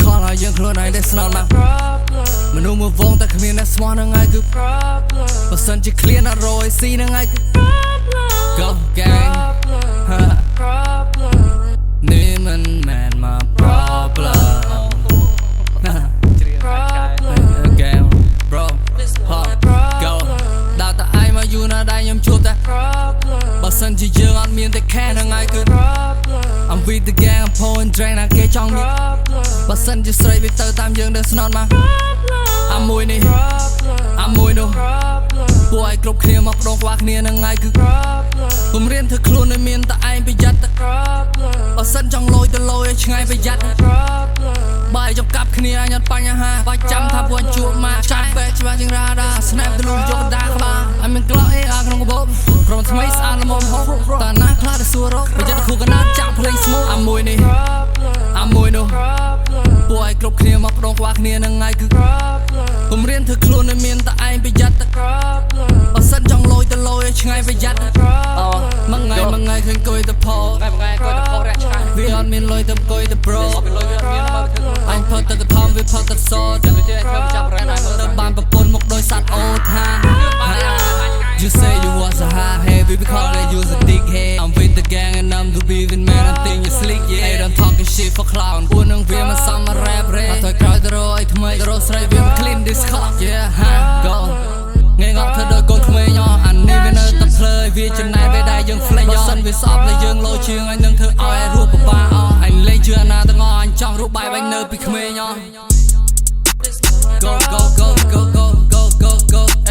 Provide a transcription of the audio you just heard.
ខលហើយយើងខ្លួនឯងដែលស្នល់មកមនុស្សមកវងតែគ្មានអ្នកស្មោះនឹងឯងគឺបើសិនជាឃ្លានអត់រយស៊ីនឹងឯងគឺ Go gang នេះមិនមែនមក problem Gang bro Go ដល់តែឯងមកយូរណាស់ដែរខ្ញុំជួបតែបើសិនជាយើងអត់មានតែខែនឹងឯងគឺ I'm with the gang I'm pouring drink ណាគេចង់មានបើសិនជាស្រីវាទៅតាមយើងដែលស្នត់មកអាមួយនេះអាមួយនោះពួកឯងគ្រប់គ្នាមកប្តូរខ្វះគ្នានឹងឯងគឺពំរៀនធ្វើខ្លួនឲ្យមានតែឯងប្រយ័ត្នបើសិនចង់លយទៅលយឲ្យឆ្ងាយប្រយ័ត្នបើចង់កាប់គ្នាអញអត់បញ្ហាបាច់ចាំថាពួកអញជួបមកចាត់ពេកច្បាស់ជាងរ៉ាដា Snap ទៅលុយយកដាក្បាលអញមានក្លោអេអាក្នុងកាបូបក្រុមថ្មីស្អាតល្មមហូបតាណាខ្លះទៅសួររកប្រយ័ត្នគូកណាចាក់ភ្លេងស្មូអាមួយនេះអាមួយនោះពួកឯងគ្រប់គ្នាមកប្តូរខ្វះគ្នានឹងឯងគឺពំរៀនធ្វើខ្លួនឲ្យមានតែឯងប្រយ័ត្នបើសិនចង់លយទៅលយឲ្យឆ្ងាយប្រយ័ត្នមួយថ្ងៃឃើញអង្គុយទៅផរះឆ្ងាយវាអត់មានលុយទៅអង្គុយទៅ bro អញផឹកទឹកធំវាផឹកទឹកសតទៅបានប្រពន្ធមកដោយសัตว์អូថា You say you was a hot head we call it you a dick head I'm with the gang and I'm the big man I think you slick yeah Hey don't talking shit for clown ពួកនឹងវាមកសំមក rap អត់ទៅក្រោយទៅរយថ្មីទៅរកស្រីវាមក clean this cock yeah go ងាយងក់ធ្វើដូចកូនក្មេងអានេះវានៅតែភ្លើយវាចំណាយពេលដែលយើង flex បើសិនវាស្អប់តែយើងលោជាងអញនឹងធ្វើឲ្យរស់ពិបាកអញលេងជឿអាណាទាំងអស់អញចង់រស់បែបអញនៅពីក្មេងGo go go go go go go go go